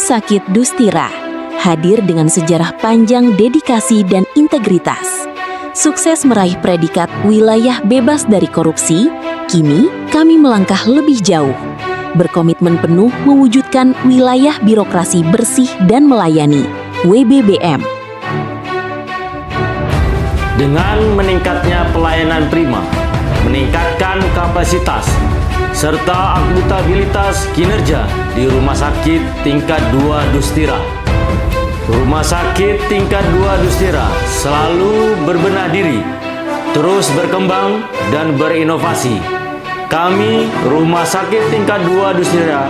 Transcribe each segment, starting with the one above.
Sakit Dustira hadir dengan sejarah panjang dedikasi dan integritas. Sukses meraih predikat wilayah bebas dari korupsi, kini kami melangkah lebih jauh. Berkomitmen penuh mewujudkan wilayah birokrasi bersih dan melayani, WBBM. Dengan meningkatnya pelayanan prima, meningkatkan kapasitas, serta akuntabilitas kinerja di Rumah Sakit Tingkat 2 Dustira. Rumah Sakit Tingkat 2 Dustira selalu berbenah diri, terus berkembang dan berinovasi. Kami, Rumah Sakit Tingkat 2 Dustira,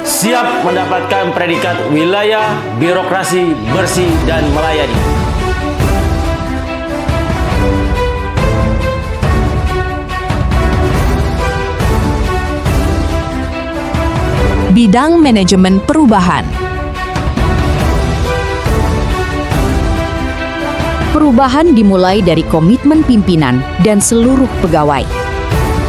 siap mendapatkan predikat wilayah birokrasi bersih dan melayani. Bidang Manajemen Perubahan. Perubahan dimulai dari komitmen pimpinan dan seluruh pegawai.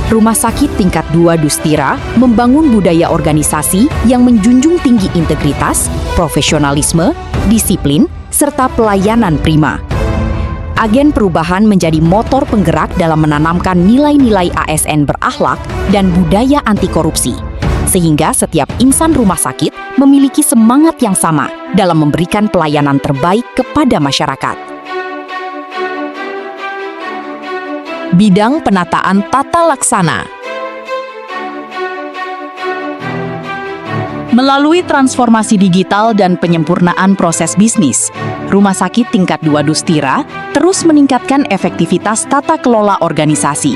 Rumah Sakit Tingkat 2 Dustira membangun budaya organisasi yang menjunjung tinggi integritas, profesionalisme, disiplin, serta pelayanan prima. Agen perubahan menjadi motor penggerak dalam menanamkan nilai-nilai ASN berakhlak dan budaya anti korupsi, sehingga setiap insan rumah sakit memiliki semangat yang sama dalam memberikan pelayanan terbaik kepada masyarakat. Bidang Penataan Tata Laksana. Melalui transformasi digital dan penyempurnaan proses bisnis, Rumah Sakit Tingkat 2 Dustira terus meningkatkan efektivitas tata kelola organisasi.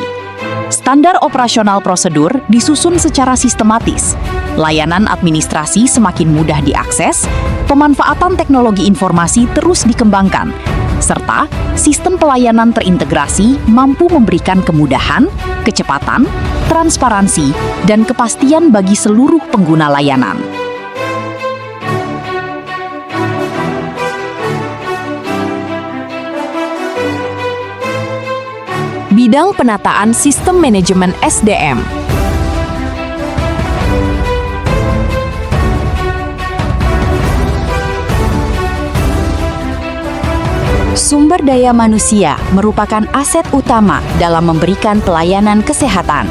Standar operasional prosedur disusun secara sistematis, layanan administrasi semakin mudah diakses, pemanfaatan teknologi informasi terus dikembangkan, serta sistem pelayanan terintegrasi mampu memberikan kemudahan, kecepatan, transparansi, dan kepastian bagi seluruh pengguna layanan. Bidang Penataan Sistem Manajemen SDM. Sumber daya manusia merupakan aset utama dalam memberikan pelayanan kesehatan.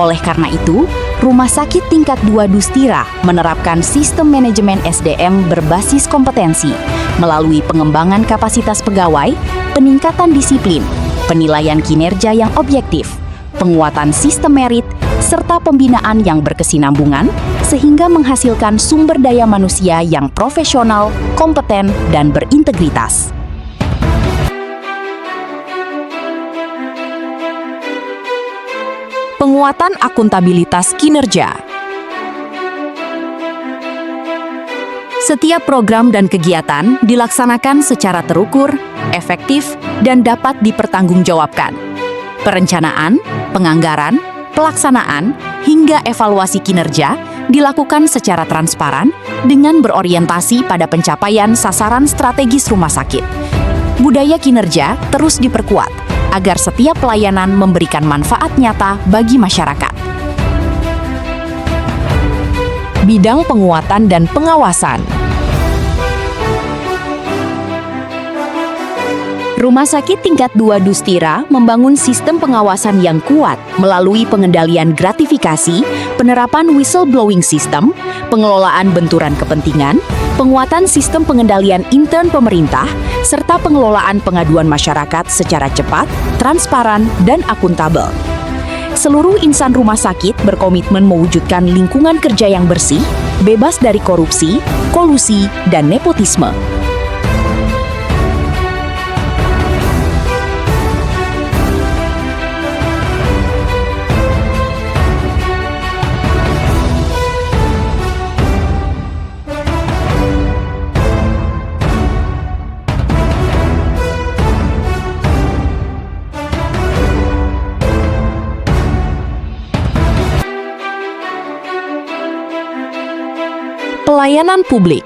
Oleh karena itu, Rumah Sakit Tingkat 2 Dustira menerapkan sistem manajemen SDM berbasis kompetensi melalui pengembangan kapasitas pegawai, peningkatan disiplin, penilaian kinerja yang objektif, penguatan sistem merit, serta pembinaan yang berkesinambungan sehingga menghasilkan sumber daya manusia yang profesional, kompeten, dan berintegritas. Penguatan akuntabilitas kinerja. Setiap program dan kegiatan dilaksanakan secara terukur, efektif, dan dapat dipertanggungjawabkan. Perencanaan, penganggaran, pelaksanaan, hingga evaluasi kinerja dilakukan secara transparan dengan berorientasi pada pencapaian sasaran strategis rumah sakit. Budaya kinerja terus diperkuat agar setiap pelayanan memberikan manfaat nyata bagi masyarakat. Bidang penguatan dan pengawasan. Rumah Sakit Tingkat 2 Dustira membangun sistem pengawasan yang kuat melalui pengendalian gratifikasi, penerapan whistleblowing system, pengelolaan benturan kepentingan, penguatan sistem pengendalian intern pemerintah, serta pengelolaan pengaduan masyarakat secara cepat, transparan, dan akuntabel. Seluruh insan rumah sakit berkomitmen mewujudkan lingkungan kerja yang bersih, bebas dari korupsi, kolusi, dan nepotisme. Pelayanan publik.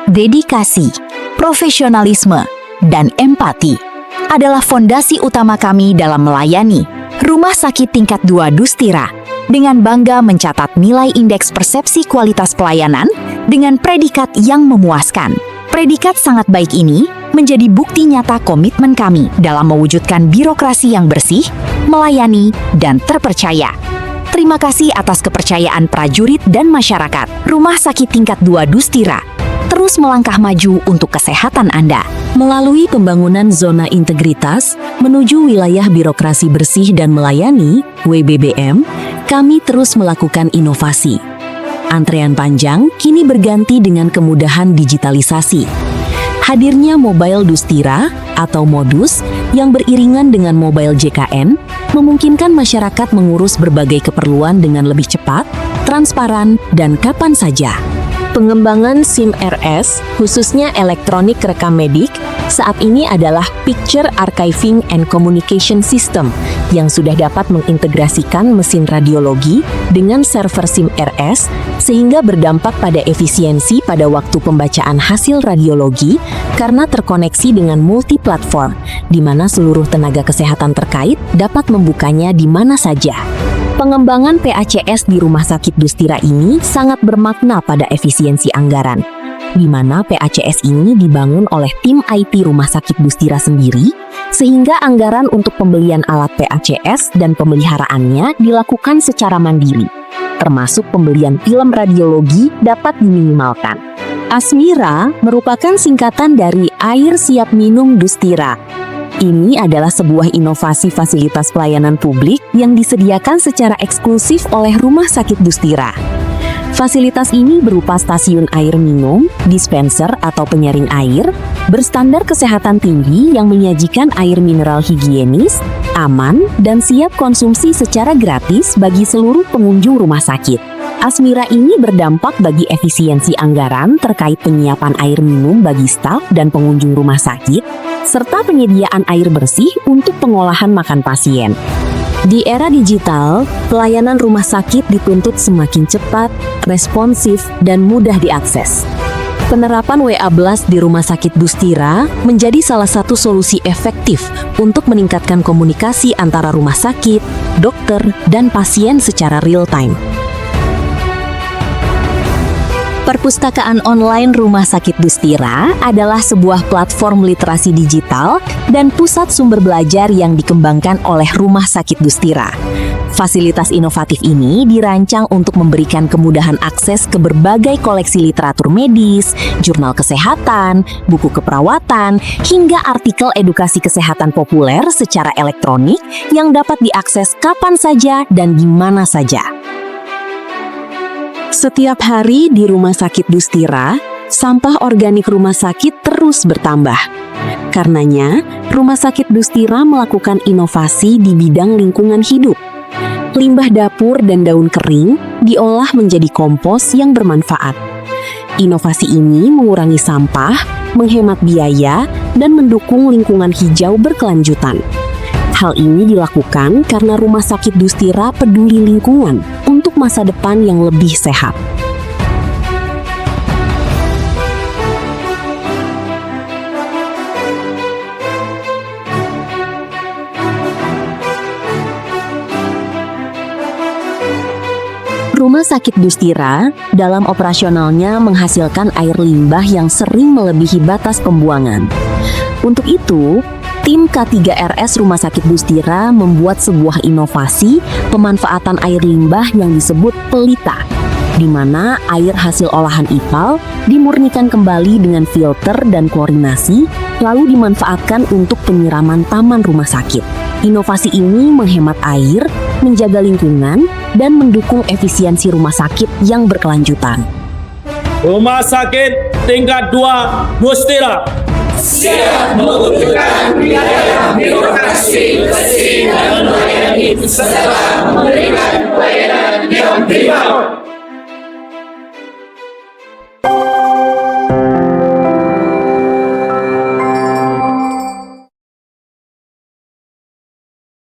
Dedikasi, profesionalisme, dan empati adalah fondasi utama kami dalam melayani Rumah Sakit Tingkat 2 Dustira dengan bangga mencatat nilai indeks persepsi kualitas pelayanan dengan predikat yang memuaskan. Predikat sangat baik ini menjadi bukti nyata komitmen kami dalam mewujudkan birokrasi yang bersih, melayani, dan terpercaya. Terima kasih atas kepercayaan prajurit dan masyarakat. Rumah Sakit Tingkat 2 Dustira terus melangkah maju untuk kesehatan Anda. Melalui pembangunan zona integritas menuju wilayah birokrasi bersih dan melayani (WBBM), kami terus melakukan inovasi. Antrean panjang kini berganti dengan kemudahan digitalisasi. Hadirnya Mobile Dustira atau Modus yang beriringan dengan Mobile JKN memungkinkan masyarakat mengurus berbagai keperluan dengan lebih cepat, transparan, dan kapan saja. Pengembangan SIM RS, khususnya elektronik rekam medik, saat ini adalah Picture Archiving and Communication System yang sudah dapat mengintegrasikan mesin radiologi dengan server SIM RS sehingga berdampak pada efisiensi pada waktu pembacaan hasil radiologi karena terkoneksi dengan multi-platform, di mana seluruh tenaga kesehatan terkait dapat membukanya di mana saja. Pengembangan PACS di Rumah Sakit Dustira ini sangat bermakna pada efisiensi anggaran, di mana PACS ini dibangun oleh tim IT Rumah Sakit Dustira sendiri, sehingga anggaran untuk pembelian alat PACS dan pemeliharaannya dilakukan secara mandiri, termasuk pembelian film radiologi dapat diminimalkan. Asmira merupakan singkatan dari Air Siap Minum Dustira. Ini adalah sebuah inovasi fasilitas pelayanan publik yang disediakan secara eksklusif oleh Rumah Sakit Dustira. Fasilitas ini berupa stasiun air minum, dispenser atau penyaring air, berstandar kesehatan tinggi yang menyajikan air mineral higienis, aman, dan siap konsumsi secara gratis bagi seluruh pengunjung rumah sakit. Asmira ini berdampak bagi efisiensi anggaran terkait penyiapan air minum bagi staf dan pengunjung rumah sakit, serta penyediaan air bersih untuk pengolahan makan pasien. Di era digital, pelayanan rumah sakit dituntut semakin cepat, responsif, dan mudah diakses. Penerapan WA Blast di Rumah Sakit Dustira menjadi salah satu solusi efektif untuk meningkatkan komunikasi antara rumah sakit, dokter, dan pasien secara real-time. Perpustakaan online Rumah Sakit Dustira adalah sebuah platform literasi digital dan pusat sumber belajar yang dikembangkan oleh Rumah Sakit Dustira. Fasilitas inovatif ini dirancang untuk memberikan kemudahan akses ke berbagai koleksi literatur medis, jurnal kesehatan, buku keperawatan, hingga artikel edukasi kesehatan populer secara elektronik yang dapat diakses kapan saja dan di mana saja. Setiap hari di Rumah Sakit Dustira, sampah organik rumah sakit terus bertambah. Karenanya, Rumah Sakit Dustira melakukan inovasi di bidang lingkungan hidup. Limbah dapur dan daun kering diolah menjadi kompos yang bermanfaat. Inovasi ini mengurangi sampah, menghemat biaya, dan mendukung lingkungan hijau berkelanjutan. Hal ini dilakukan karena Rumah Sakit Dustira peduli lingkungan untuk masa depan yang lebih sehat. Rumah Sakit Dustira dalam operasionalnya menghasilkan air limbah yang sering melebihi batas pembuangan. Untuk itu, tim K3RS Rumah Sakit Dustira membuat sebuah inovasi pemanfaatan air limbah yang disebut pelita, di mana air hasil olahan IPAL dimurnikan kembali dengan filter dan klorinasi, lalu dimanfaatkan untuk penyiraman taman rumah sakit. Inovasi ini menghemat air, menjaga lingkungan, dan mendukung efisiensi rumah sakit yang berkelanjutan. Rumah Sakit Tingkat 2 Dustira siap mewujudkan wilayah birokrasi bersih dan melayani serta memberikan pelayanan yang prima.